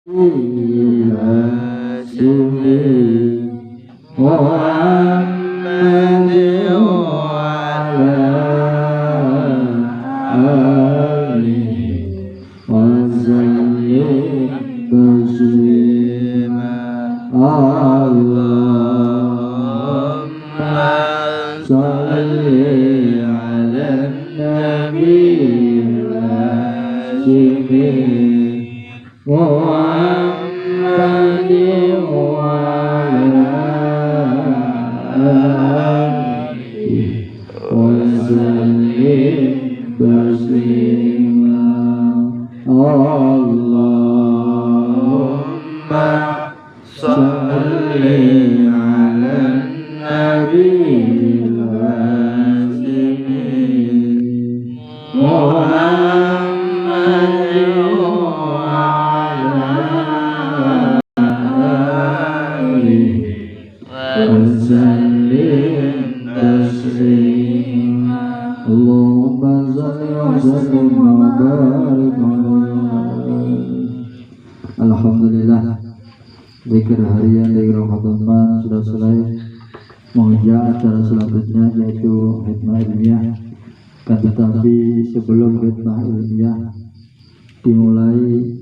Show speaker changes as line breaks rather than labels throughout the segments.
محمد وعلى آله وسلم تسليما اللهم صل على النبي الهاشمي محمد وعلى آله وسلم تسليما اللهم صل على النبي الهاشمي محمد وعلى آله وسلم تسليما اللهم صل وسلم وبارك عليه. Alhamdulillah, zikir harian dari Ramadan sudah selesai. Mengejar acara selanjutnya yaitu khidmah ilmiah. Kan tetapi sebelum khidmah ilmiah dimulai,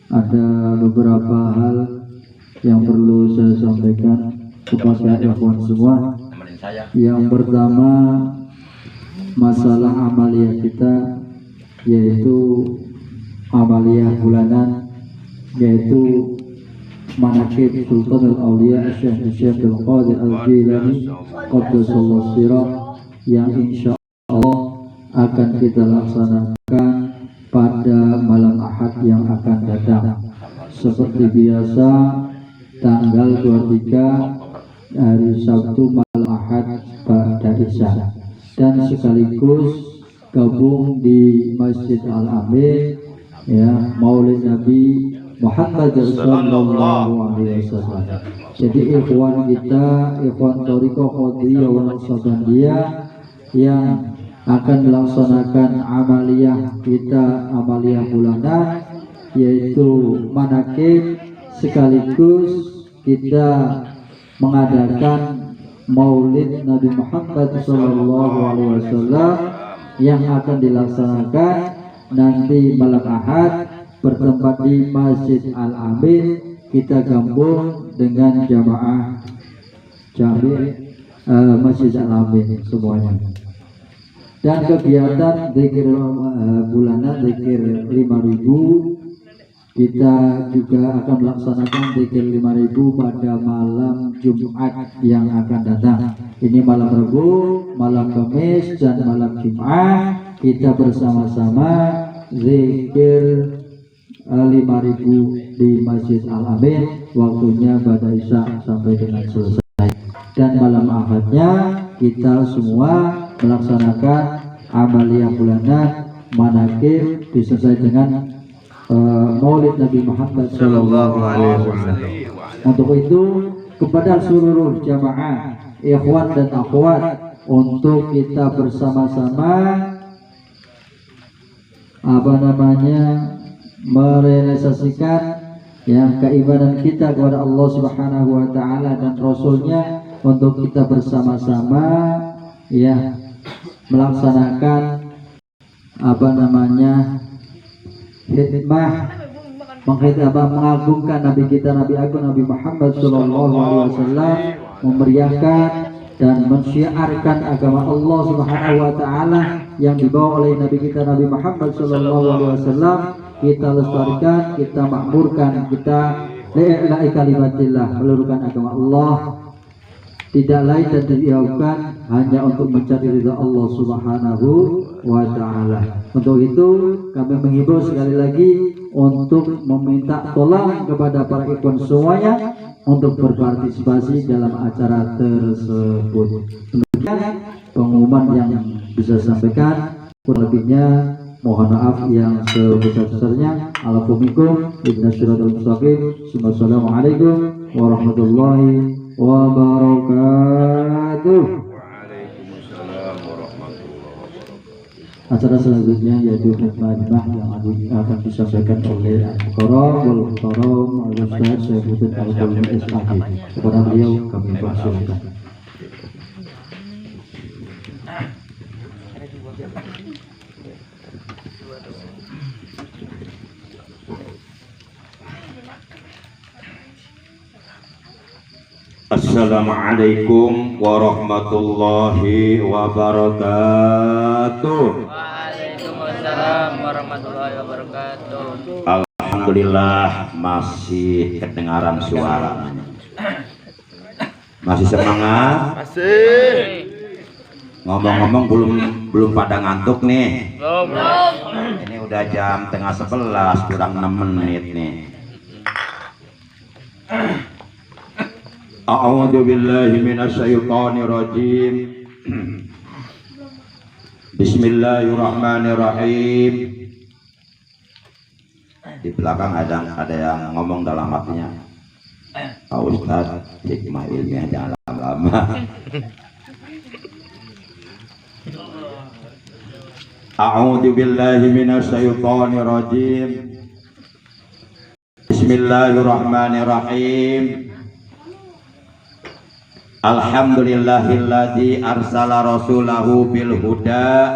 ada beberapa hal yang perlu saya sampaikan kepada ikhwan semua. Yang pertama, masalah amaliyah kita, yaitu amaliyah bulanan, yaitu manaqib Sultan al-Auliya Syekh Abdul Qadir Al-Jilani qaddasallahu sirah, yang insya Allah akan kita laksanakan pada malam Ahad yang akan datang. Seperti biasa, tanggal 23 hari Sabtu malam Ahad pada Isya, dan sekaligus gabung di Masjid Al-Amin, ya, Maulid Nabi Muhammad sallallahu alaihi wasallam. Jadi ikhwan kita, ikhwan Thariqah Qadiriyah wal Naqsabandiyah yang akan melaksanakan amaliyah kita, amaliyah bulanan, yaitu manaqib, sekaligus kita mengadakan Maulid Nabi Muhammad sallallahu alaihi wasallam yang akan dilaksanakan nanti malam Ahad bertempat di Masjid Al-Amin. Kita gabung dengan jamaah Masjid Al-Amin semuanya. Dan kegiatan zikir bulanan, zikir 5.000, kita juga akan melaksanakan zikir 5.000 pada malam Jumat yang akan datang. Ini malam Rabu, malam Kamis, dan malam Jumat kita bersama-sama zikir 5.000 di Masjid Al-Amin, waktunya pada Isya sampai dengan selesai. Dan malam Ahadnya kita semua melaksanakan amaliyah bulanan, manaqib, disertai dengan Maulid Nabi Muhammad sallallahu alaihi wasallam. Untuk itu, kepada seluruh jamaah, ikhwan dan akhwat, untuk kita bersama-sama merealisasikan yang keimanan kita kepada Allah Subhanahu wa taala dan Rasulnya, untuk kita bersama-sama ya melaksanakan hikmah mengagungkan Nabi kita, Nabi Agung Nabi Muhammad sallallahu alaihi wasallam, memeriahkan dan mensyiarkan agama Allah Subhanahu wa taala yang dibawa oleh Nabi kita Nabi Muhammad sallallahu alaihi wasallam. Kita lestarikan, kita makmurkan, kita li'ila'i kalimatillah, meluruskan agama Allah, tidak lain dan dijauhkan hanya untuk mencari ridha Allah Subhanahu wa taala. Untuk itu kami mengimbau sekali lagi untuk meminta tolong kepada para ikhwan semuanya untuk berpartisipasi dalam acara tersebut. Demikian pengumuman yang bisa saya sampaikan. Kurang lebihnya mohon maaf yang sebesar-besarnya. Alafumikum ibnasyiratul mustaqim. Assalamualaikum warahmatullahi wabarakatuh. Acara selanjutnya yaitu khutbah yang akan disampaikan oleh Al-Mukarram Al-Ustaz Saifuddin Al-Qulmi SAG. Kepada beliau kami persilakan.
Assalamualaikum warahmatullahi wabarakatuh.
Waalaikumsalam warahmatullahi wabarakatuh.
Alhamdulillah masih kedengaran suara. Masih semangat?
Masih.
Ngomong-ngomong belum pada ngantuk nih.
Belum.
Ini udah jam 10:30 kurang 6 menit nih. A'udzu billahi minasyaitonir rajim. Bismillahirrahmanirrahim. Di belakang ada yang ngomong dalam hatinya. Pak Ustaz, hikmah ilmiah jangan lama-lama. A'udzu billahi minasyaitonir rajim. Bismillahirrahmanirrahim. Alhamdulillahilladzi arsala rasulahu bil huda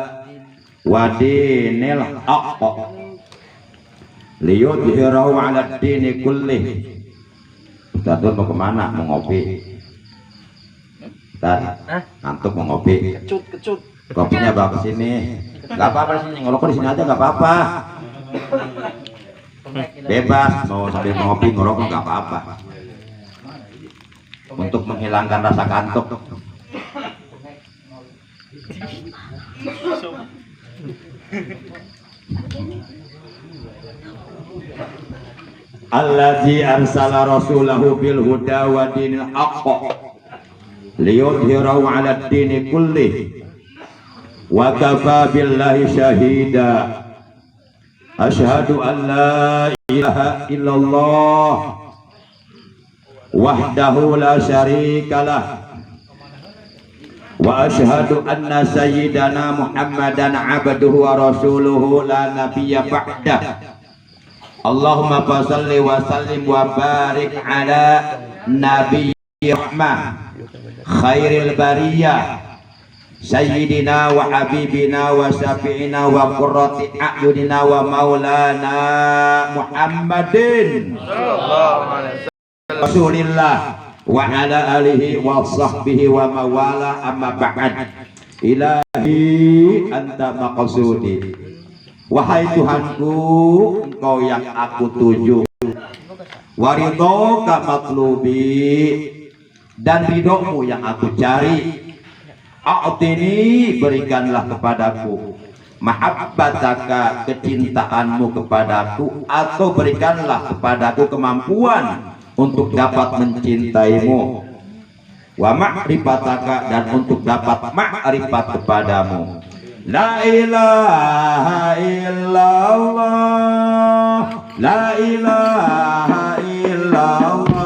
wa dinil haqq liyudhhirahu 'ala ad-dini kullih. Ustaz mau kemana? Mau ngopi? Ustaz, ngantuk mau ngopi?
Kecut.
Kopinya bawa ke sini. Gak apa-apa sini, ngerokok di sini aja gak apa-apa. Bebas mau sambil ngopi ngerokok gak apa-apa. Untuk menghilangkan rasa kantuk. Allazi arsala rasulahu bil huda wa dinil haqq liyudhhirahu 'ala ad-dini kullih wa kafa billahi syahida. Asyhadu an la ilaha illallah wahdahu la syarikalah wa asyhadu anna sayyidana Muhammadan abduhu wa rasuluhu la nabiyya ba'dah. Allahumma shalli wa sallim wa barik ala nabiyyi rahmah khairil bariyah sayyidina wa habibina wa syafi'ina wa qurrati a'yunina wa maulana Muhammadin Rasulillah wa ala alihi wa sahbihi wa mawala amma ba'd. Ilahi anta maqsudi. Wahai Tuhanku, Engkau yang aku tuju. Wa ridhoka matlubi, dan ridhomu yang aku cari. A'tini, berikanlah kepadaku mahabbataka, kecintaanmu kepadaku, atau berikanlah kepadaku kemampuan untuk dapat mencintaimu, wa ma'rifataka, dan untuk dapat ma'rifat kepadamu. La ilaha illallah, la ilaha illallah.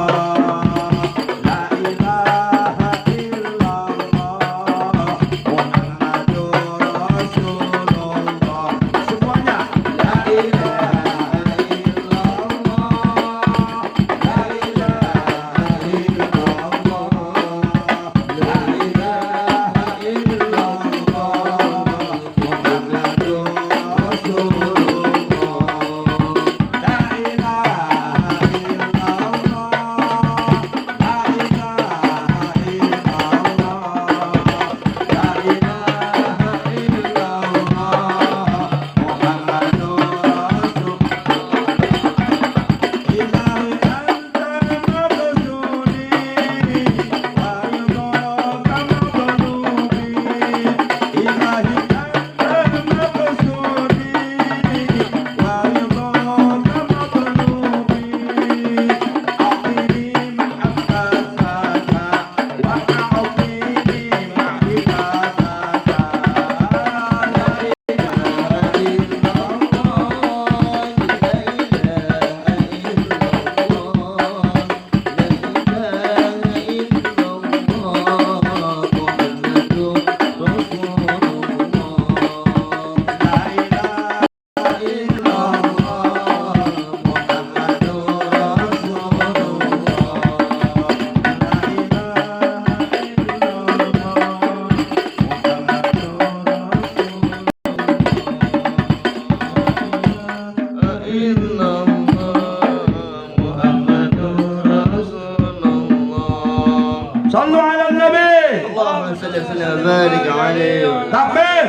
وسلم وبارك عليه.
Takbir.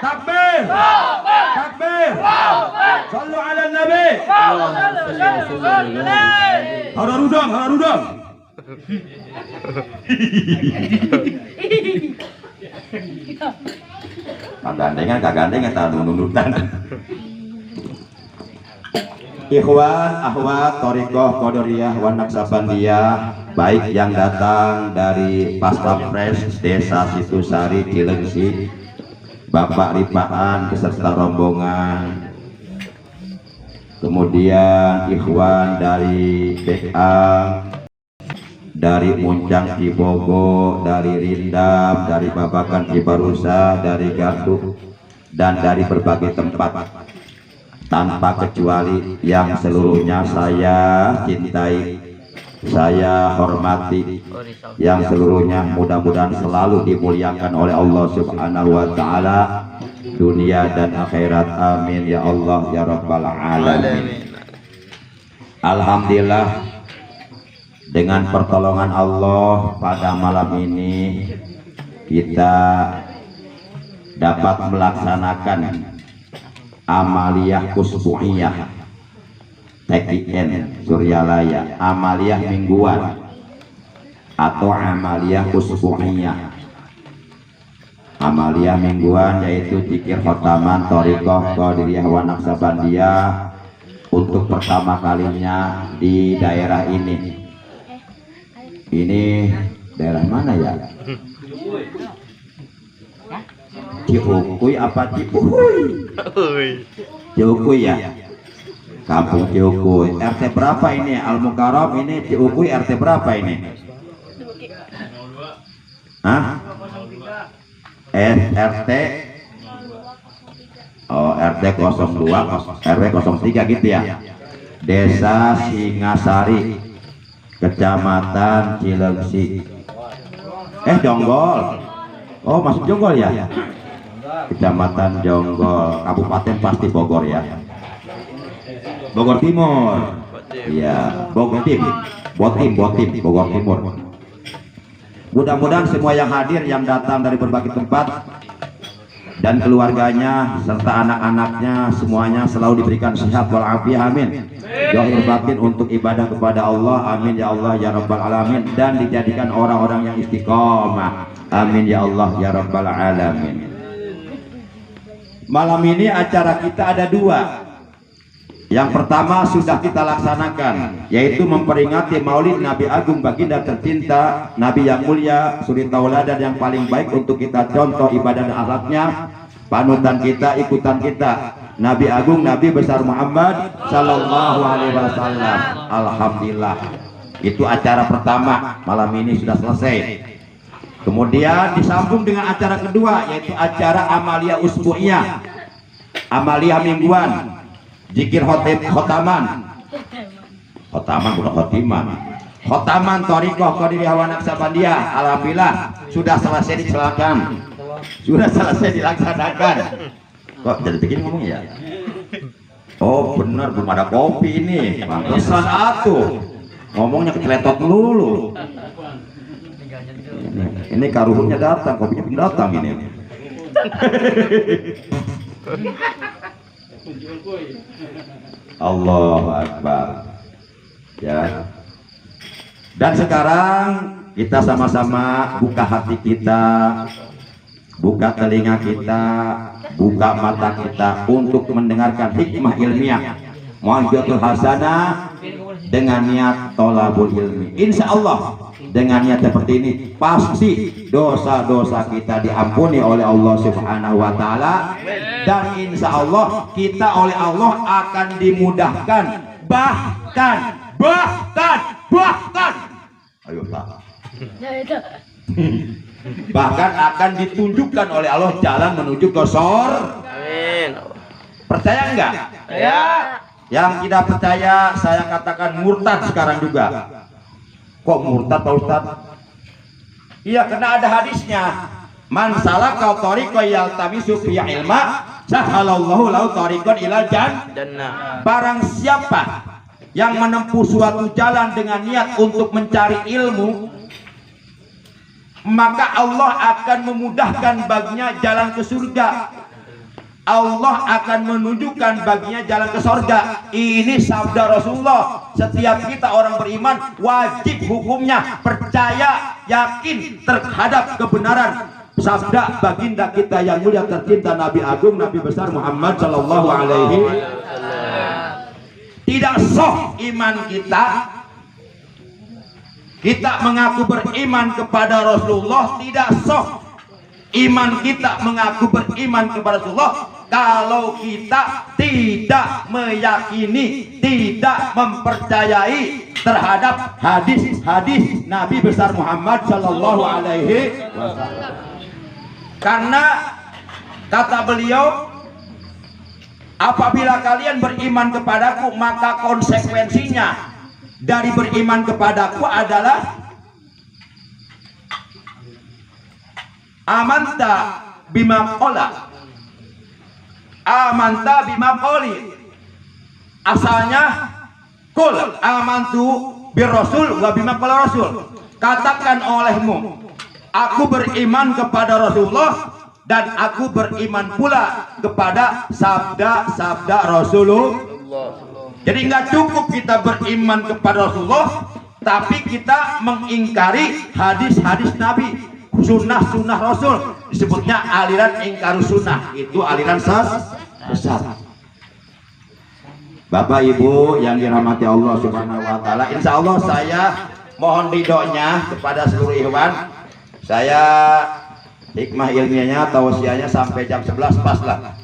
Takbir. Takbir. Sallu ala Nabi. Hararudang, hararudang. Kagandengan tak nunutan. Ikhwan, akhwat, Thariqah, Qadariyah, wa Naqsabandiyah, baik yang datang dari Paspapres Desa Situsari Cilengsi, Bapak Ripaan beserta rombongan, kemudian ikhwan dari BA, dari Muncang Cibogo, dari Rindam, dari Babakan Cibarusa, dari Gardu, dan dari berbagai tempat tanpa kecuali yang seluruhnya saya cintai, saya hormati, yang seluruhnya mudah-mudahan selalu dimuliakan oleh Allah Subhanahu wa Ta'ala dunia dan akhirat. Amin ya Allah ya Rabbal Alamin. Alhamdulillah, dengan pertolongan Allah pada malam ini kita dapat melaksanakan amaliyah usbu'iyah TKN Suryalaya, amaliyah mingguan atau amaliyah usbu'iyah. Amaliyah mingguan yaitu zikir khotaman Thariqah Qadariyah wa Naqsabandiyah untuk pertama kalinya di daerah ini. Ini daerah mana ya? Ciukuy apa Ciukuy? Ciukuy ya, Kampung Ciukuy. RT berapa ini? Al-Mukarram ini Ciukuy RT berapa ini? Hah? RT RT 02 RW 03 gitu ya. Desa Singasari, Kecamatan Cilengsi. Jonggol. Oh, masuk Jonggol ya? Kecamatan Jonggol, Kabupaten pasti Bogor ya. Bogor Timur. Iya, Bogor Botim, Bogor Timur. Mudah-mudahan semua yang hadir, yang datang dari berbagai tempat dan keluarganya serta anak-anaknya semuanya selalu diberikan sehat walafiat. Amin. Zahir batin untuk ibadah kepada Allah. Amin ya Allah ya Rabbal Alamin, dan dijadikan orang-orang yang istiqomah. Amin ya Allah ya Rabbal Alamin. Malam ini acara kita ada dua. Yang pertama sudah kita laksanakan, yaitu memperingati Maulid Nabi Agung baginda tercinta, Nabi yang mulia, suri tauladan yang paling baik untuk kita contoh ibadah dan akhlaknya, panutan kita, ikutan kita, Nabi Agung, Nabi besar Muhammad Sallallahu Alaihi Wasallam. Alhamdulillah, itu acara pertama malam ini sudah selesai. Kemudian disambung dengan acara kedua, yaitu acara amaliyah usbu'iyah, amaliyah mingguan, zikir khotaman bukan khotiman, khotaman Thariqah Qadariyah wa Naqsabandiyah. Alhamdulillah sudah selesai dilaksanakan, Kok jadi bikin ngomong ya? Oh benar, belum ada kopi ini. Pantesan atuh ngomongnya keceletot melulu. Ini karuhunnya datang, kopinya belum datang ini. Allahu Akbar. Ya. Dan sekarang kita sama-sama buka hati kita, buka telinga kita, buka mata kita untuk mendengarkan hikmah ilmiah Mau'izatul Hasanah dengan niat thalabul ilmi. Insya Allah dengan niat seperti ini pasti dosa-dosa kita diampuni oleh Allah Subhanahu wa Ta'ala, dan insya Allah kita oleh Allah akan dimudahkan, bahkan ayo Pak, bahkan akan ditunjukkan oleh Allah jalan menuju ke surga.
Amin.
Percaya enggak?
Ya.
Yang tidak percaya saya katakan murtad sekarang juga. Kok murtad Pak Ustaz? Iya, karena ada hadisnya. Man salaka tariqan yaltamisu fihi ilma, sahalallahu lahu tariqan ilal jannah. Barang siapa yang menempuh suatu jalan dengan niat untuk mencari ilmu, maka Allah akan memudahkan baginya jalan ke surga. Allah akan menunjukkan baginya jalan ke surga. Ini sabda Rasulullah. Setiap kita orang beriman wajib hukumnya percaya, yakin terhadap kebenaran sabda baginda kita yang mulia tercinta, Nabi Agung, Nabi besar Muhammad Sallallahu Alaihi Wasallam. Tidak sah iman kita mengaku beriman kepada Rasulullah, tidak sah iman kita mengaku beriman kepada Rasulullah kalau kita tidak meyakini, tidak mempercayai terhadap hadis-hadis Nabi besar Muhammad Sallallahu Alaihi Wasallam. Karena kata beliau, apabila kalian beriman kepadaku, maka konsekuensinya dari beriman kepadaku adalah amanta bima qala, amanta bima qali. Asalnya kul amantu bir rasul wa bima qala rasul. Katakan olehmu, aku beriman kepada Rasulullah dan aku beriman pula kepada sabda-sabda Rasulullah. Jadi nggak cukup kita beriman kepada Rasulullah, tapi kita mengingkari hadis-hadis Nabi, sunnah-sunnah Rasul. Disebutnya aliran ingkar sunnah, itu aliran sesat. Bapak Ibu yang dirahmati Allah Subhanahu Wa Taala, insya Allah saya mohon ridhonya kepada seluruh ikhwan. Saya hikmah ilmiahnya, tausiahnya sampai jam 11 pas lah.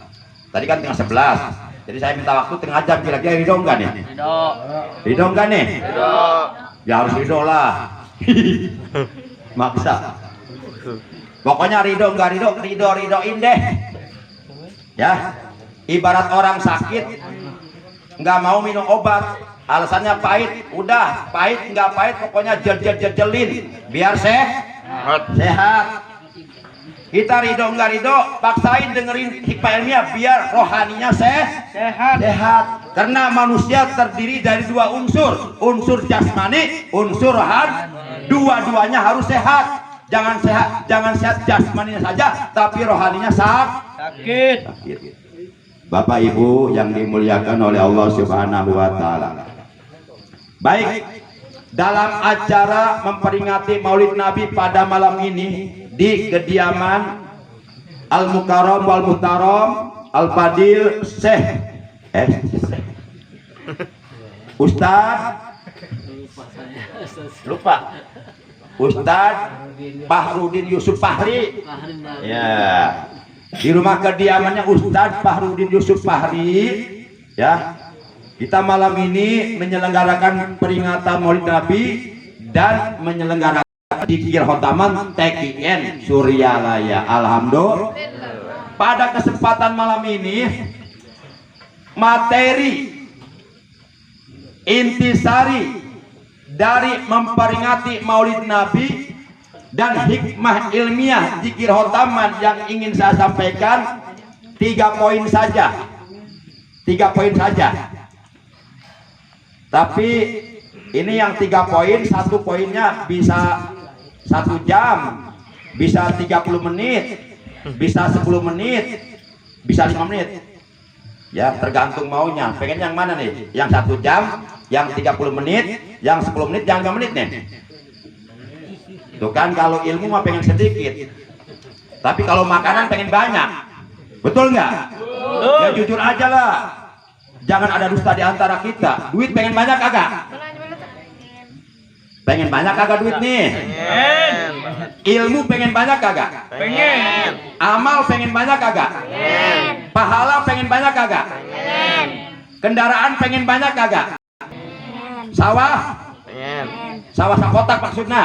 Tadi kan tengah 11. Jadi saya minta waktu tengah jam, kira-kira ridho enggak nih? Ridho enggak nih? Ridho. Ya harus ridho lah. Maksa. Pokoknya ridho enggak ridhoin deh. Ya. Ibarat orang sakit enggak mau minum obat, alasannya pahit, udah pahit enggak pahit, pokoknya jelin biar sehat. Kita ridho enggak ridho, paksain dengerin hikmah ilmiah biar rohaninya sehat. Karena manusia terdiri dari dua unsur jasmani, unsur rohani. Dua-duanya harus sehat. Jangan sehat jasmaninya saja, tapi rohaninya sakit. Bapak Ibu yang dimuliakan oleh Allah Subhanahu Wa Taala. Baik, dalam acara memperingati Maulid Nabi pada malam ini di kediaman Al-Mukarram wal Muhtaram Al-Fadil Syekh Ustadz Fahrudin Yusuf Fahri. Ya, di rumah kediamannya Ustadz Fahrudin Yusuf Fahri. Ya, kita malam ini menyelenggarakan peringatan Maulid Nabi dan menyelenggarakan Zikir Khotaman TKN Suryalaya. Alhamdulillah. Pada kesempatan malam ini, materi intisari dari memperingati Maulid Nabi dan hikmah ilmiah Zikir Khotaman yang ingin saya sampaikan 3 poin saja. 3 poin saja. Tapi ini yang 3 poin, 1 poinnya bisa 1 jam, bisa 30 menit, bisa 10 menit, bisa 5 menit. Ya, tergantung maunya. Pengen yang mana nih? Yang 1 jam, yang 30 menit, yang 10 menit, yang 5 menit nih. Tuh kan, kalau ilmu mah pengen sedikit. Tapi kalau makanan pengen banyak. Betul nggak? Ya jujur aja lah. Jangan ada dusta di antara kita. Duit pengen banyak kagak? Pengen banyak kagak duit nih? Pengen. Ilmu pengen banyak kagak? Pengen. Amal pengen banyak kagak? Pengen. Pahala pengen banyak kagak? Pengen. Kendaraan pengen banyak kagak? Pengen. Sawah? Pengen. Sawah sakotak maksudnya?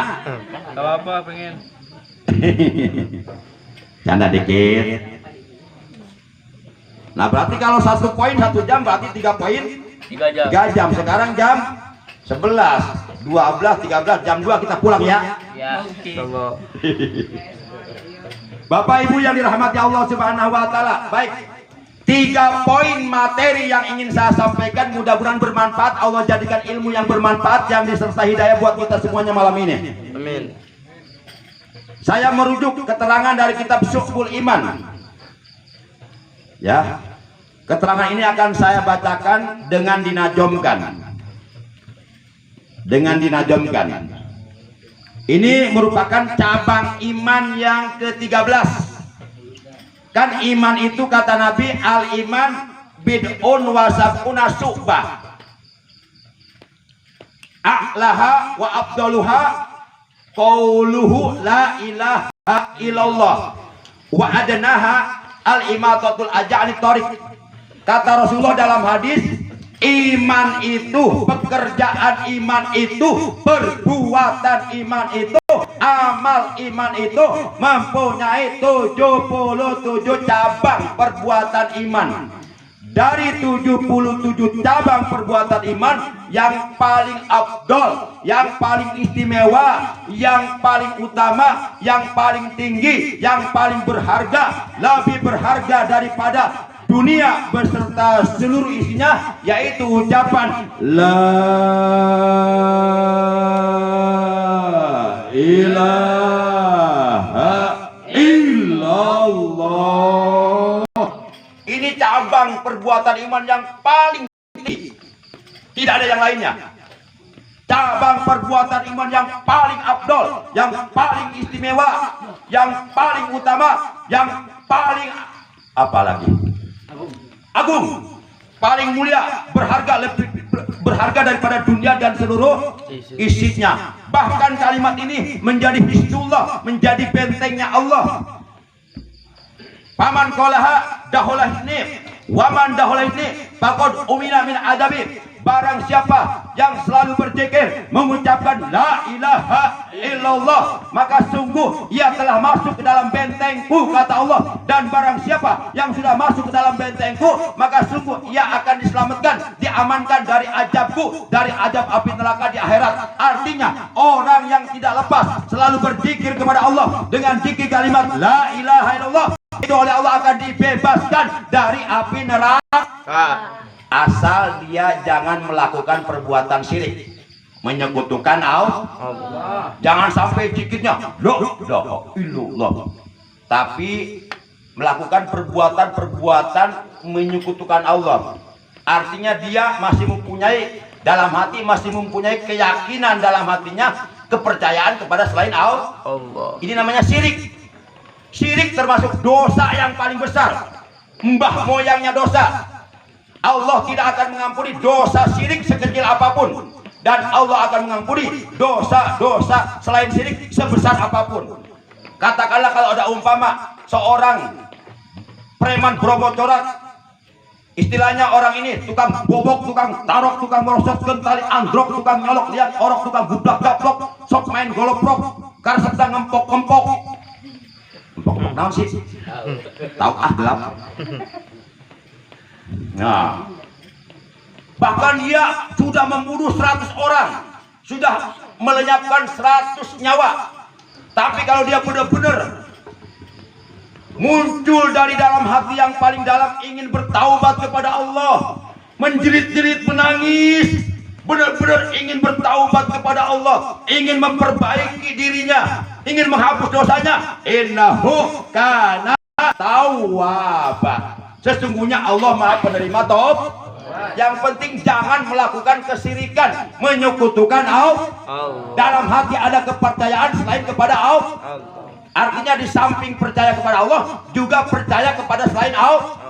Kalau apa pengen?
Canda dikit. Nah berarti kalau 1 poin 1 jam berarti 3 poin 3 jam. Sekarang jam 11, 12, 13, jam 2 kita pulang ya.
Ya.
Bapak Ibu yang dirahmati Allah Subhanahu Wa Taala. Baik, 3 poin materi yang ingin saya sampaikan, mudah-mudahan bermanfaat. Allah jadikan ilmu yang bermanfaat yang disertai hidayah buat kita semuanya malam ini.
Amin.
Saya merujuk keterangan dari kitab Syu'bul Iman. Ya. Keterangan ini akan saya bacakan dengan dinajomkan. Dengan dinajomkan. Ini merupakan cabang iman yang ke-13. Kan iman itu kata Nabi, al-iman bid'un wa sab'una syu'bah. A'laha wa afdaluha qauluhu la ilaha illallah wa adnaha al-imatatul aja'ani tariq. Kata Rasulullah dalam hadis, iman itu, pekerjaan iman itu, perbuatan iman itu, amal iman itu mempunyai 77 cabang perbuatan iman. Dari 77 cabang perbuatan iman, yang paling afdol, yang paling istimewa, yang paling utama, yang paling tinggi, yang paling berharga, lebih berharga daripada dunia beserta seluruh isinya, yaitu ucapan la ilaha illallah. Ini cabang perbuatan iman yang paling tinggi, tidak ada yang lainnya. Cabang perbuatan iman yang paling afdol, yang paling istimewa, yang paling utama, yang paling apalagi agung, paling mulia, berharga, lebih berharga daripada dunia dan seluruh isinya. Bahkan kalimat ini menjadi hisnullah, menjadi bentengnya Allah. Paman qalaha daholah ini, waman daholah ini, faqad umina min adabi. Barang siapa yang selalu berzikir, mengucapkan la ilaha illallah, maka sungguh ia telah masuk ke dalam bentengku, kata Allah. Dan barang siapa yang sudah masuk ke dalam bentengku, maka sungguh ia akan diselamatkan, diamankan dari azabku, dari azab api neraka di akhirat. Artinya orang yang tidak lepas selalu berzikir kepada Allah dengan zikir kalimat la ilaha illallah, itu oleh Allah akan dibebaskan dari api neraka. Asal dia jangan melakukan perbuatan syirik, menyekutukan Allah. Jangan sampai zikirnya la ilaha illallah, tapi melakukan perbuatan-perbuatan menyekutukan Allah. Artinya dia masih mempunyai dalam hati, masih mempunyai keyakinan dalam hatinya, kepercayaan kepada selain Allah. Ini namanya syirik. Syirik termasuk dosa yang paling besar. Mbah moyangnya dosa. Allah tidak akan mengampuni dosa syirik sekecil apapun, dan Allah akan mengampuni dosa-dosa selain syirik sebesar apapun. Katakanlah kalau ada umpama seorang preman gerobak corak, istilahnya orang ini tukang bobok, tukang tarok, tukang merosot tali androk, tukang nyolok lihat orang, tukang gublak gaplok, sok main goloprok, karena sedang ngempok-ngempok. Ngempok-ngempok naon sih? Tahu gelap. Nah, bahkan dia sudah membunuh 100 orang, sudah melenyapkan 100 nyawa. Tapi kalau dia benar-benar muncul dari dalam hati yang paling dalam, ingin bertaubat kepada Allah, menjerit-jerit, menangis, benar-benar ingin bertaubat kepada Allah, ingin memperbaiki dirinya, ingin menghapus dosanya, innahu kana tawwaba. Sesungguhnya Allah Maha penerima taubat. Yang penting jangan melakukan kesyirikan, menyekutukan Allah. Dalam hati ada kepercayaan selain kepada Allah. Artinya di samping percaya kepada Allah, juga percaya kepada selain Allah.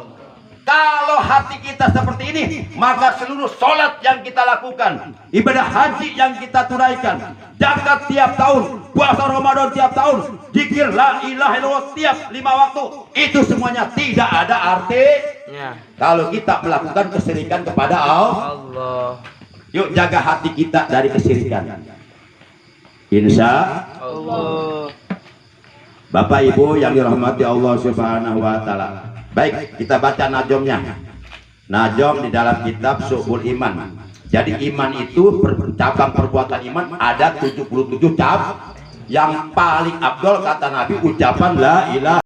Kalau hati kita seperti ini, maka seluruh sholat yang kita lakukan, ibadah haji yang kita tunaikan, zakat tiap tahun, puasa Ramadan tiap tahun, zikir la ilaha illallah tiap 5 waktu, itu semuanya tidak ada artinya kalau kita melakukan kesyirikan kepada Allah. Yuk jaga hati kita dari kesyirikan, insya Allah. Bapak Ibu yang dirahmati Allah Subhanahu wa Ta'ala. Baik, kita baca najomnya. Najom di dalam kitab Syu'bul Iman. Jadi iman itu cabang perbuatan iman ada 77 cabang. Yang paling afdol kata Nabi ucapan la ilaha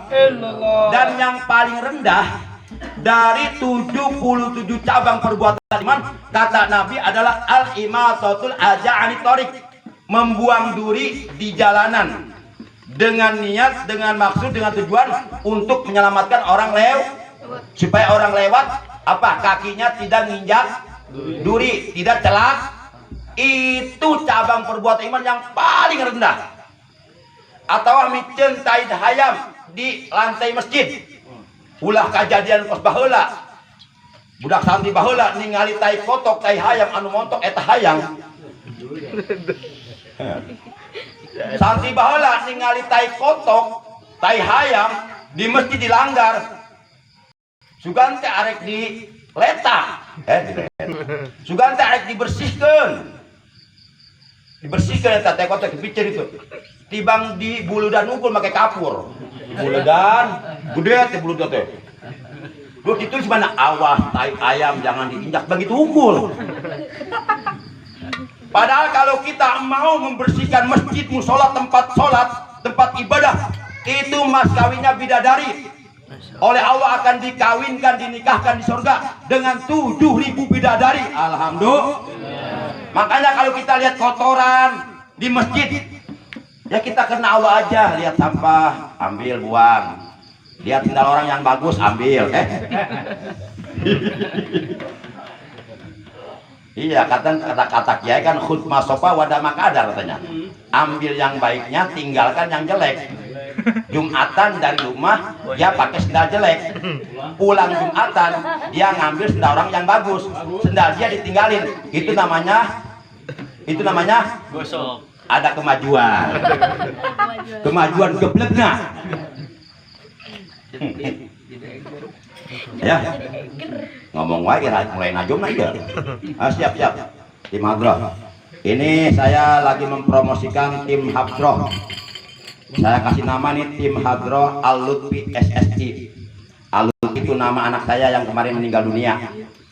illallah. Dan yang paling rendah dari 77 cabang perbuatan iman kata Nabi adalah al-imatatul aja'ani tariq, membuang duri di jalanan. dengan niat, dengan maksud, dengan tujuan untuk menyelamatkan orang supaya orang lewat kakinya tidak nginjak duri, tidak celak. Itu cabang perbuatan iman yang paling rendah. Atau micen taid hayam di lantai masjid, ulah kejadian pas baheula budak santri baheula ningali tai kotok tai hayam anu montok eta hayam. Santri baheula ningali tai kotok tai hayam di masjid dilanggar, sugan teh arek diletak sugan teh arek dibersihkeun eta tai kotok dipiceur itu tibang di buludan ukul pakai kapur buludan gede teh buludan teh lu ditulis mana awas tai ayam jangan diinjak begitu ukul. Padahal kalau kita mau membersihkan masjid, musola, tempat sholat, tempat ibadah, itu mas kawinnya bidadari. Oleh Allah akan dikawinkan, dinikahkan di surga dengan 7.000 bidadari. Alhamdulillah. Makanya kalau kita lihat kotoran di masjid, ya kita kena Allah aja. Lihat sampah, ambil buang. Lihat sendal orang yang bagus, ambil. Iya, kata kiai kan khutmah sofa wadah makadar katanya. Ambil yang baiknya, tinggalkan yang jelek. Jumatan dari rumah dia pakai sendal jelek, pulang Jumatan dia ngambil sendal orang yang bagus, sendal dia ditinggalin. Itu namanya
Gosok.
ada kemajuan geblekna. Ya ngomong wae mulai najum aja. Siap tim hadroh. Ini saya lagi mempromosikan tim hadroh. Saya kasih nama nih tim hadroh Al-Lutfi SSI. Al-Lutfi itu nama anak saya yang kemarin meninggal dunia,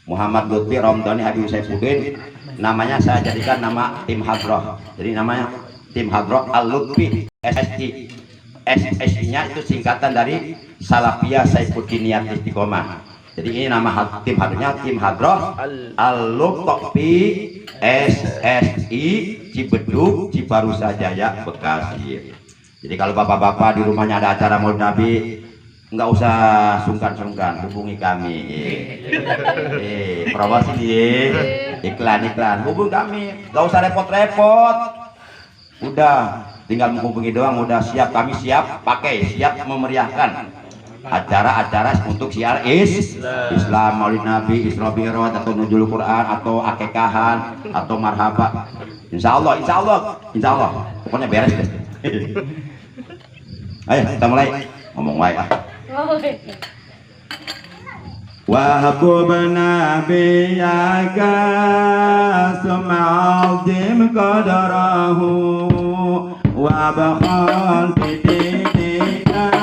Muhammad Lutfi Romdoni Habib Saifuddin. Namanya saya jadikan nama tim hadroh. Jadi namanya tim hadroh Al-Lutfi SSI. SSI-nya itu singkatan dari Salafiyah Saifuddiniyah Istiqomah. Jadi ini nama tim hadrohnya tim hadroh Al-Lutfi SSI Cibeduk Cibarusah Jaya Bekasi. Jadi kalau bapak-bapak di rumahnya ada acara Maulid Nabi, nggak usah sungkan-sungkan, hubungi kami. Promosi iklan, hubungi kami, nggak usah repot-repot. Udah, tinggal menghubungi doang, udah siap, kami siap pakai, siap memeriahkan acara-acara untuk syiar Islam, Maulid Nabi, Isra Mi'raj atau Nuzul Quran atau akekahan atau marhaba. Insya Allah, pokoknya beres deh. Ayo kita mulai ngomong wae. Wahkum nabiyaka sum'azim qadarahu wa bakhal fitika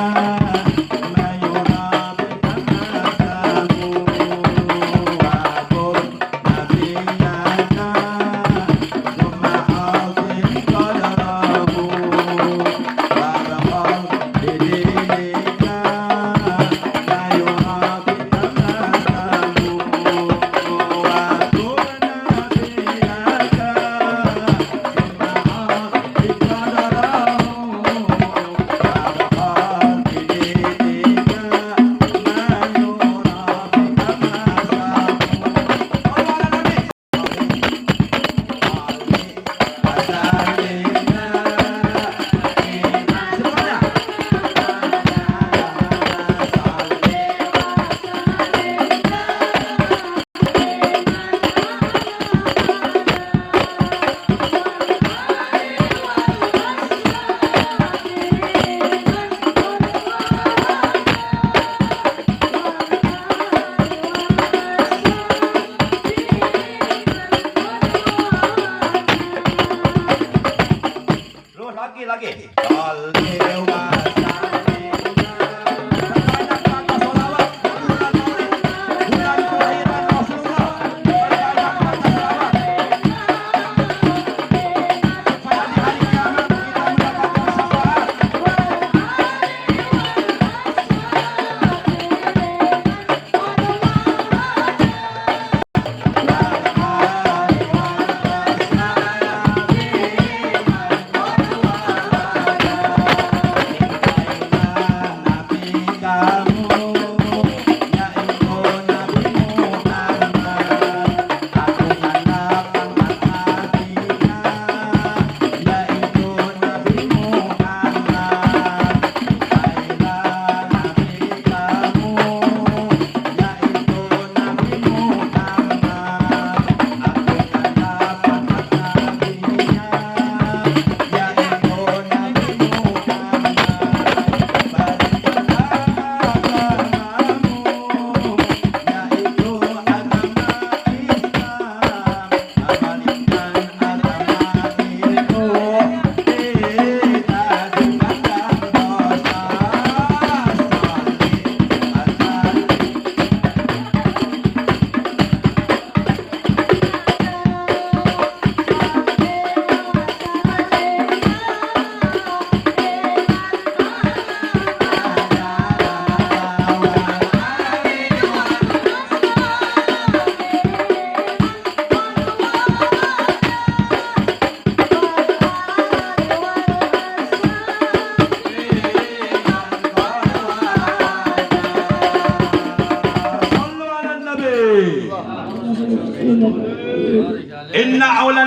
lagi.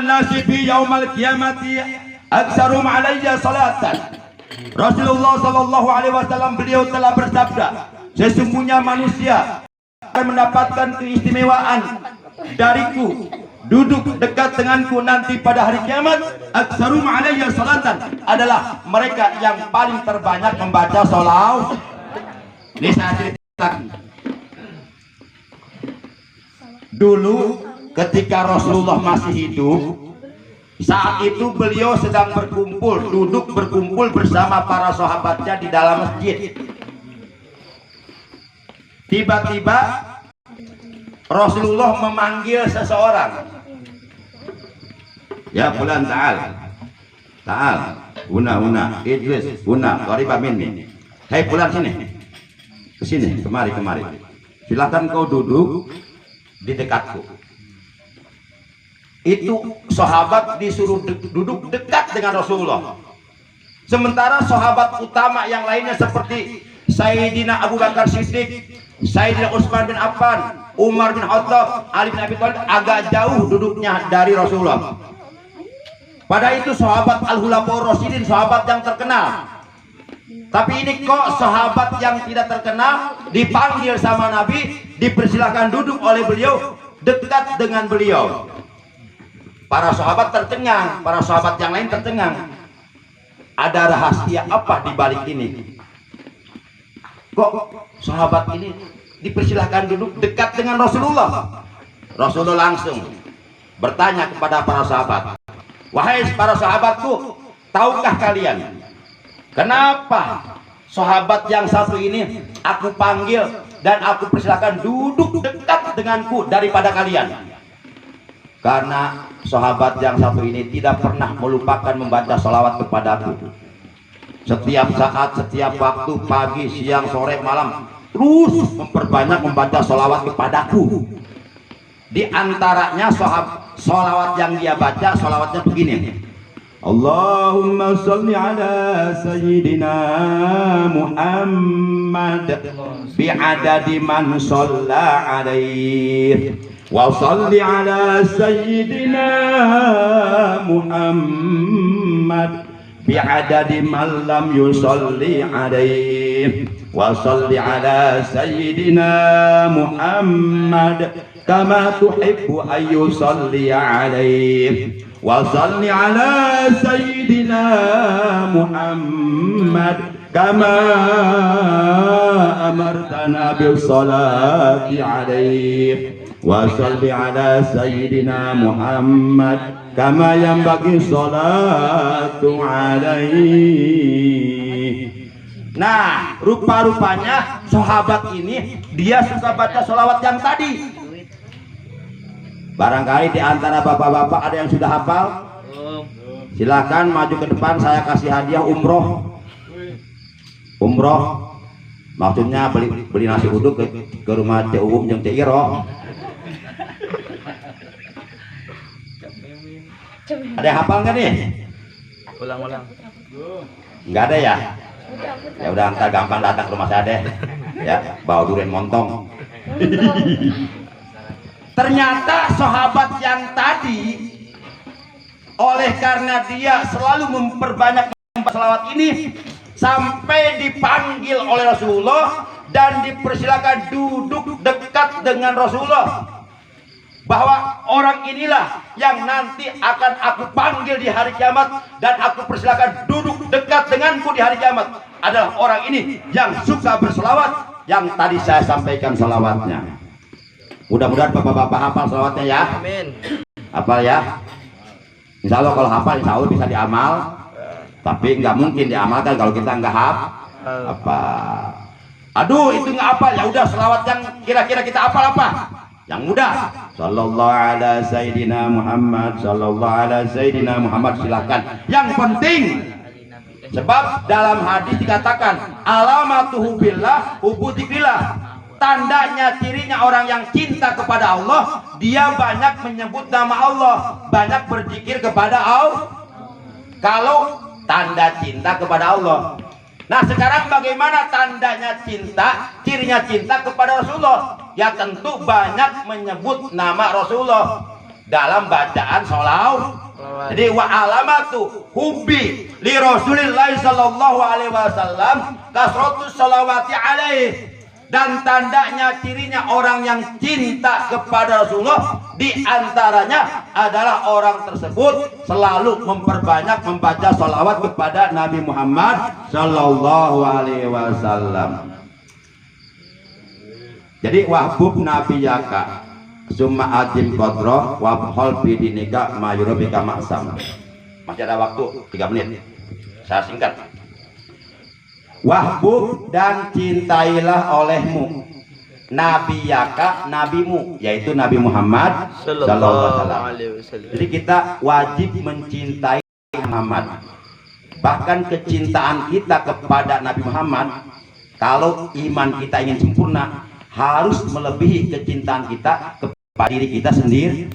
nasi bi yaumal qiyamati aktsarum alayya salatan. Rasulullah sallallahu alaihi wasallam beliau telah bersabda, sesungguhnya manusia akan mendapatkan keistimewaan dariku, duduk dekat denganku nanti pada hari kiamat. Aktsarum alayya salatan adalah mereka yang paling terbanyak membaca sholawat. Ini saya ceritakan. Dulu ketika Rasulullah masih hidup, saat itu beliau sedang duduk berkumpul bersama para sahabatnya di dalam masjid. Tiba-tiba Rasulullah memanggil seseorang. Ya fulan ta'al, una, Idris, una, qariba minni. Hei fulan sini. Kesini, kemari. Silakan kau duduk di dekatku. Itu sahabat disuruh duduk dekat dengan Rasulullah. Sementara sahabat utama yang lainnya seperti Sayyidina Abu Bakar Siddiq, Sayyidina Utsman bin Affan, Umar bin Khattab, Ali bin Abi Thalib agak jauh duduknya dari Rasulullah. Pada itu sahabat Al-Khulafaur Rasyidin, sahabat yang terkenal. Tapi ini kok sahabat yang tidak terkenal dipanggil sama Nabi, dipersilahkan duduk oleh beliau dekat dengan beliau. Para sahabat tercengang, para sahabat yang lain tercengang. Ada rahasia apa di balik ini? Kok sahabat ini dipersilahkan duduk dekat dengan Rasulullah? Rasulullah langsung bertanya kepada para sahabat, wahai para sahabatku, tahukah kalian kenapa sahabat yang satu ini aku panggil dan aku persilahkan duduk dekat denganku daripada kalian? Karena sahabat yang satu ini tidak pernah melupakan membaca sholawat kepadaku. Setiap saat, setiap waktu, pagi, siang, sore, malam, terus memperbanyak membaca sholawat kepadaku. Di antaranya sholawat yang dia baca, sholawatnya begini. Allahumma salli ala Sayyidina Muhammad bi'adadi man shalla alaih. Wa salli ala Sayyidina Muhammad bi'adadi man lam yusalli alaih. Wa salli ala Sayyidina Muhammad kama tuhibbu an yusalli alaih. Wa salli ala Sayyidina Muhammad kama amartana bis salati alaih. Wa salli ala Sayyidina Muhammad kama yanbaghi salatu alaihi. Nah, rupa-rupanya sahabat ini dia suka baca sholawat yang tadi. Barangkali di antara bapak-bapak ada yang sudah hafal. Silakan maju ke depan, saya kasih hadiah umroh. Umroh maksudnya beli nasi uduk ke rumah Cik Uum jeung Cik Iro. Ada yang hafal nggak nih?
Ulang.
Nggak ada ya? Ya udah, ntar gampang datang ke rumah saya deh. Ya, bawa durian montong. Ternyata sahabat yang tadi, oleh karena dia selalu memperbanyak selawat ini, sampai dipanggil oleh Rasulullah dan dipersilakan duduk dekat dengan Rasulullah, bahwa orang inilah yang nanti akan aku panggil di hari kiamat dan aku persilakan duduk dekat denganku di hari kiamat, adalah orang ini yang suka berselawat yang tadi saya sampaikan selawatnya. Mudah-mudahan bapak-bapak hafal selawatnya ya.
Amin.
Hafal ya. Insya Allah kalau hafal, insya Allah bisa diamal. Tapi nggak mungkin diamalkan kalau kita nggak hafal. Apa? Aduh, itu nggak hafal. Ya udah, selawat yang kira-kira kita hafal apa? Yang mudah. Sallallahu ala Sayyidina Muhammad, sallallahu ala Sayyidina Muhammad, silakan. Yang penting, sebab dalam hadis dikatakan alamatuhu billah hubudikillah. Tandanya, cirinya orang yang cinta kepada Allah, dia banyak menyebut nama Allah, banyak berzikir kepada Allah. Kalau tanda cinta kepada Allah. Nah, sekarang bagaimana tandanya cinta, cirinya cinta kepada Rasulullah? Ya tentu banyak menyebut nama Rasulullah. dalam bacaan sholawat. Jadi wa alamatu hubbi li Rasulillah sallallahu alaihi wasallam kasratus sholawati alaihi, dan tandanya cirinya orang yang cinta kepada Rasulullah diantaranya adalah orang tersebut selalu memperbanyak membaca sholawat kepada Nabi Muhammad sallallahu alaihi wasallam. Jadi wahbub nabiyaka summa adim qadra wa hal bidinika mayurubika maksam. Masih ada waktu 3 menit, saya singkat. Wahbub dan cintailah olehmu nabiyaka nabimu, yaitu Nabi Muhammad sallallahu alaihi wasallam. Jadi kita wajib mencintai Muhammad. Bahkan kecintaan kita kepada Nabi Muhammad, kalau iman kita ingin sempurna, harus melebihi kecintaan kita kepada diri kita sendiri.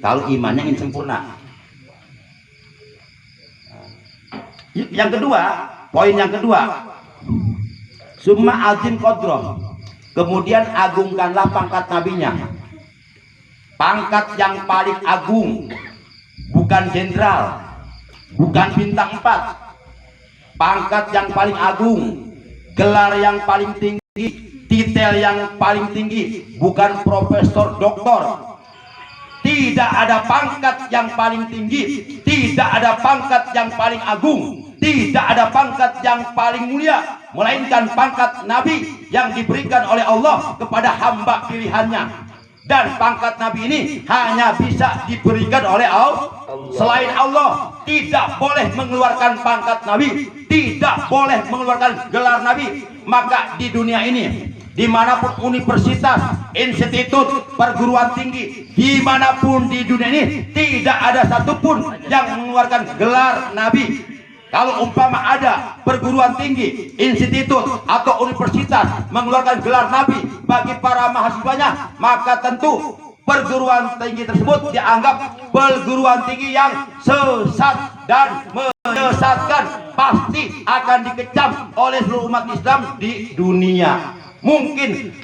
Kalau imannya ingin sempurna. Yang kedua, poin yang kedua, summa azim qadroh, kemudian agungkanlah pangkat nabinya. Pangkat yang paling agung, bukan jenderal, bukan bintang 4. Pangkat yang paling agung, gelar yang paling tinggi, titel yang paling tinggi, bukan profesor, doktor. Tidak ada pangkat yang paling tinggi, tidak ada pangkat yang paling agung, tidak ada pangkat yang paling mulia, melainkan pangkat Nabi yang diberikan oleh Allah kepada hamba pilihannya. Dan pangkat Nabi ini hanya bisa diberikan oleh Allah. Selain Allah tidak boleh mengeluarkan pangkat Nabi, tidak boleh mengeluarkan gelar Nabi. Maka di dunia ini, dimanapun universitas, institut, perguruan tinggi, dimanapun di dunia ini, tidak ada satupun yang mengeluarkan gelar Nabi. Kalau umpama ada perguruan tinggi, institut atau universitas mengeluarkan gelar Nabi bagi para mahasiswanya, maka tentu perguruan tinggi tersebut dianggap perguruan tinggi yang sesat dan menyesatkan, pasti akan dikecam oleh seluruh umat Islam di dunia. Mungkin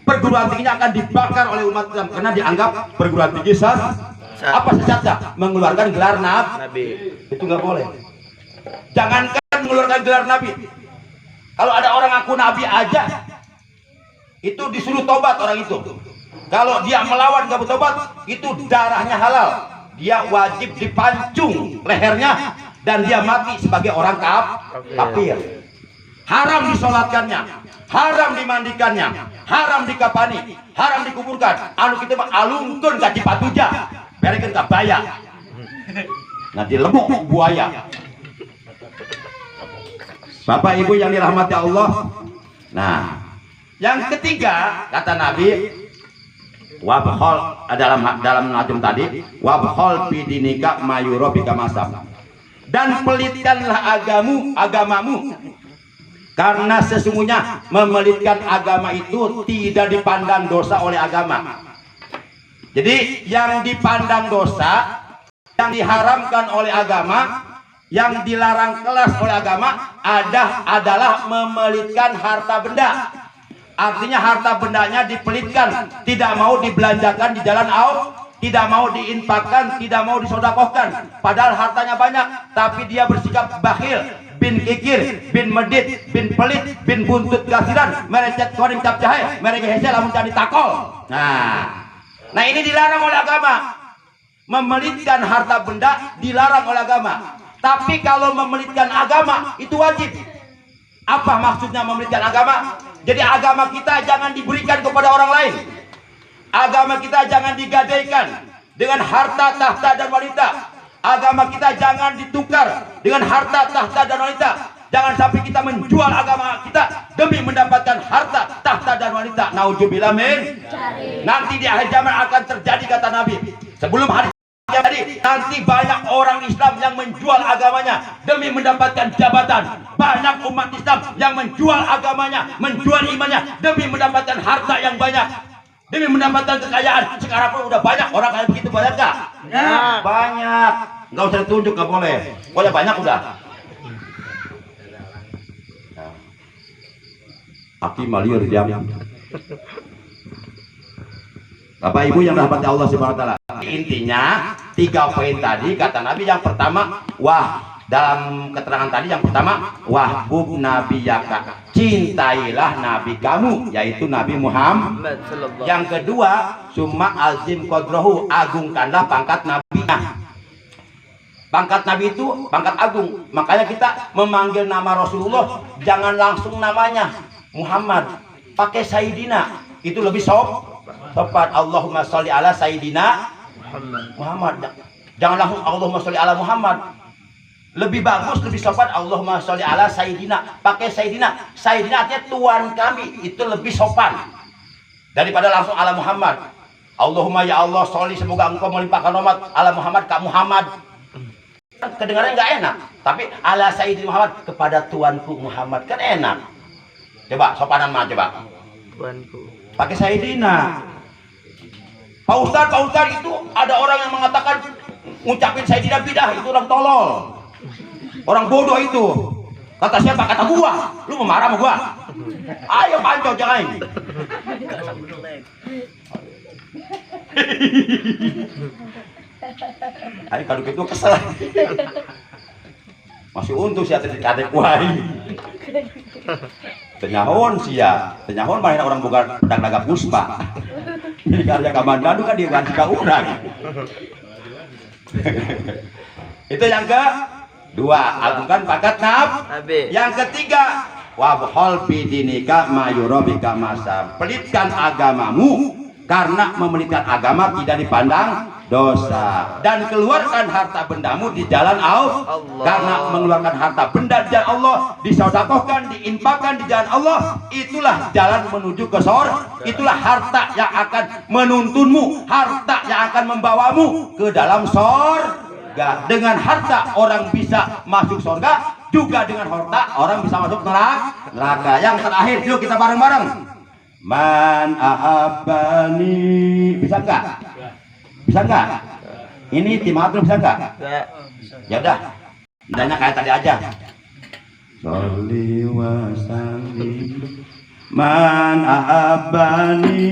perguruan tingginya akan dibakar oleh umat Islam karena dianggap perguruan tinggi sesat. Apa sesatnya? Mengeluarkan gelar Nabi. Itu nggak boleh. Jangankan mengeluarkan gelar Nabi, kalau ada orang ngaku Nabi aja, itu disuruh tobat orang itu. Kalau dia melawan gak bertobat, itu darahnya halal, dia wajib dipancung lehernya dan dia mati sebagai orang kafir. Haram disolatkannya, haram dimandikannya, haram dikapani, haram dikuburkan. Anu kita mah alungkeun ka Cipatuja, berekeun ka Baya, nanti lebuk buaya. Bapak Ibu yang dirahmati Allah. Nah, yang ketiga kata Nabi, wabkhol dalam najm tadi, wabkhol bidinika mayurobika masam, dan pelitkanlah agamamu, karena sesungguhnya memelitkan agama itu tidak dipandang dosa oleh agama. Jadi yang dipandang dosa, yang diharamkan oleh agama, yang dilarang kelas oleh agama adalah memelitkan harta benda. Artinya harta bendanya dipelitkan, tidak mau dibelanjakan di jalan Allah, tidak mau diinfakkan, tidak mau disodakohkan. Padahal hartanya banyak, tapi dia bersikap bakhil, bin kikir, bin medit, bin pelit, bin buntut kasiran, merecet koring cap jahe, mereka hese lamun jadi takol. Nah ini dilarang oleh agama. Memelitkan harta benda dilarang oleh agama. Tapi kalau memelitkan agama itu wajib. Apa maksudnya memelitkan agama? Jadi agama kita jangan diberikan kepada orang lain. Agama kita jangan digadaikan dengan harta, tahta, dan wanita. Agama kita jangan ditukar dengan harta, tahta, dan wanita. Jangan sampai kita menjual agama kita demi mendapatkan harta, tahta, dan wanita. Nauzubillah min. Nanti di akhir zaman akan terjadi kata Nabi. Sebelum hari jadi nanti banyak orang Islam yang menjual agamanya demi mendapatkan jabatan. Banyak umat Islam yang menjual agamanya, menjual imannya demi mendapatkan harta yang banyak, demi mendapatkan kekayaan. Sekarang pun udah banyak orang kayak begitu, banyak gak? Ya, banyak. Nggak usah ditunjuk, nggak boleh. Pokoknya banyak udah. Aki maliur jam. Bapak Ibu yang dirahmati Allah Subhanahu wa taala. Intinya 3 poin tadi kata Nabi. Yang pertama, dalam keterangan tadi yang pertama, wahbub nabiyaka, cintailah nabi kamu, yaitu Nabi Muhammad. Yang kedua, summa azim qadrohu, agungkanlah pangkat nabinya. Pangkat nabi itu pangkat agung. Makanya kita memanggil nama Rasulullah jangan langsung namanya Muhammad, pakai Sayyidina, itu lebih sopan. Allahumma sholli ala Sayyidina Muhammad. Jangan langsung Allahumma sholli ala Muhammad. Lebih bagus, lebih sopan Allahumma sholli ala Sayyidina, pakai Sayyidina. Sayyidina artinya tuan kami, itu lebih sopan daripada langsung ala Muhammad. Allahumma ya Allah sholli, semoga engkau melimpahkan rahmat ala Muhammad, Kak Muhammad. Kedengarannya nggak enak, tapi ala Sayyidina Muhammad, kepada tuanku Muhammad, kan enak. Coba sopanan mah, coba
Tuanku.
pakai Sayyidina. Pak Ustadz itu ada orang yang mengatakan ngucapin Sayyidina bidah, itu orang tolol, orang bodoh itu. Kata siapa? Kata gua. Lu mau marah sama gua? Ayo panco jangan. Ayo kalau gitu kesel. Masih untung sih adek kuai. Tenyahon sia, tenyahon main orang bukan pedang naga puspa. Jadi karya kamandanu kan dia ganti ke urang. Itu yang kedua, agungkan pangkat nabi. Yang ketiga, wabhol bidinika mayurobika masa, pelitkan agamamu karena memelitkan agama tidak dipandang dosa, dan keluarkan harta bendamu di jalan Allah. Karena mengeluarkan harta benda di jalan Allah, disedekahkan, diinfakkan di jalan Allah, itulah jalan menuju ke surga. Itulah harta yang akan menuntunmu, harta yang akan membawamu ke dalam surga. Dengan harta orang bisa masuk surga, juga dengan harta orang bisa masuk neraka. Yang terakhir, yuk kita bareng-bareng. Man ahabbani, bisa enggak? Bisa enggak? Ini tim atur bisa enggak? Ya udah, ndanya kayak tadi aja. Sholli wa sallim man ahabbani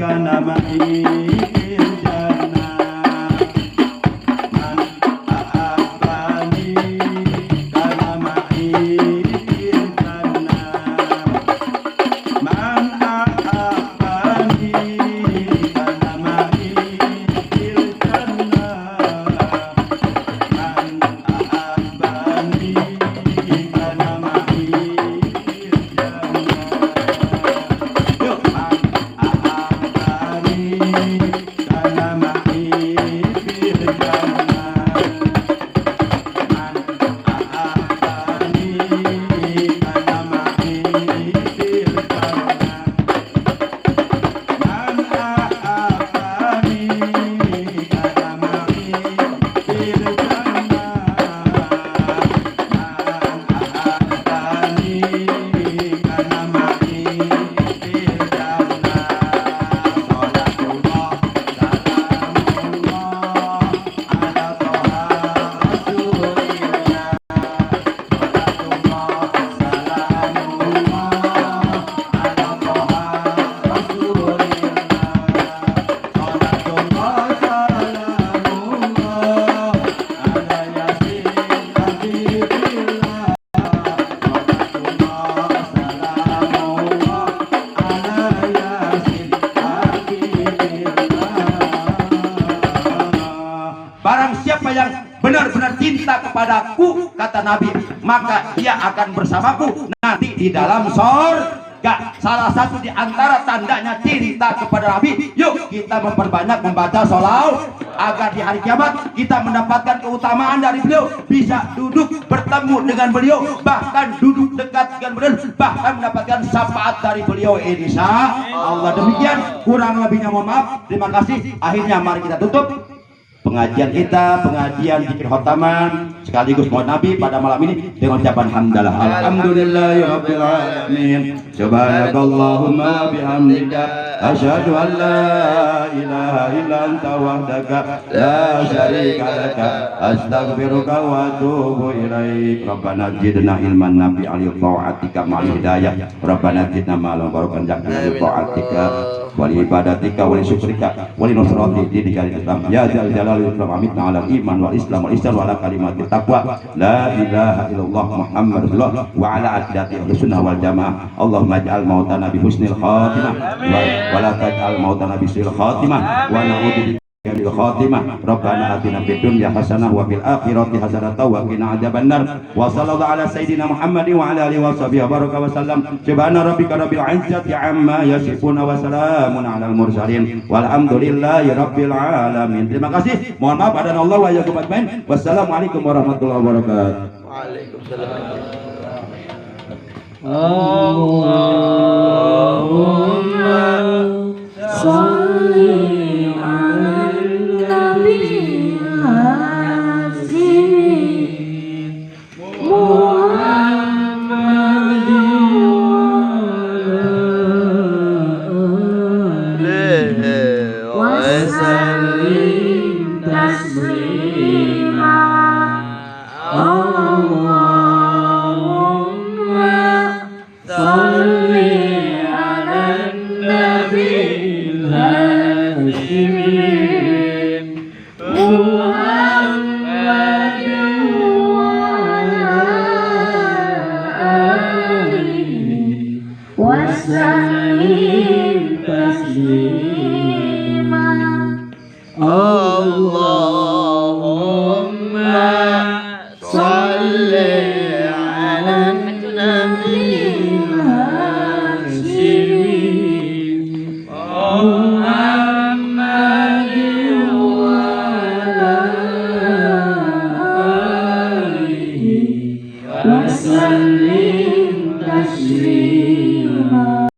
kana ma'i fil jannah. Man ahabbani kana ma'i fil jannah. Man ahabbani kana ma'i fil jannah. Man ahabbani kana ma'i fil jannah. Yuk, man ahabbani kana ma'i fil jannah. Man ahabbani kana ma'i fil jannah. Man ahabbani kana ma'i fil Barang siapa yang benar-benar cinta kepadaku, kata Nabi, maka dia akan bersamaku nanti di dalam surga. Salah satu di antara tandanya cinta kepada Nabi, yuk kita memperbanyak membaca sholawat agar di hari kiamat kita mendapatkan keutamaan dari beliau, bisa duduk bertemu dengan beliau, bahkan duduk dekat dengan beliau, bahkan mendapatkan syafaat dari beliau. Insya Allah. Demikian, kurang lebihnya mohon maaf. Terima kasih. Akhirnya mari kita tutup pengajian kita, pengajian zikir khotaman sekaligus maulid Nabi pada malam ini dengan ucapan hamdalah. Alhamdulillahirabbil alamin. Subhanakallahumma bihamdika asyhadu an la ilaha illa anta wahdaka la syarika laka astaghfiruka wa atubu ilaik. Rabbana zidna ilman nafi'an li ta'atika ma'al hidayah. Rabbana zidna ma'al barakan li ta'atika wa li ibadatika wa li syukrika wa li nusrati dinika Islam ya zal jalali wal ikram. Amitna ala iman wal islam wal ihsan wa ala kalimatit taqwa la ilaha illallah muhammadur rasulullah wa ala aqidati sunnah wal jamaah. Allahumma ij'al mautana bi husnil khatimah wa la taj'al mautana bi su'il khatimah wa na'udzu bil khatimah. Rabbana atina fid dunya hasanah wa fil akhirati hasanah wa qina adzabannar. Wa sallallahu ala sayyidina Muhammadin wa ala alihi wa sahbihi baraka wa sallam. Subhana rabbika rabbil izzati amma yasifun wa salamun alal mursalin walhamdulillahi rabbil alamin. Terima kasih. Mohon maaf ada Allah wa yakum ajmain. Wassalamualaikum warahmatullahi wabarakatuh.
Waalaikumsalam.
Allahumma sholli ala nabi Hasim Muhammadin wa sallim taslima. Salli ala nabi Hashim Muhammadin wa alihi wa sallim taslima.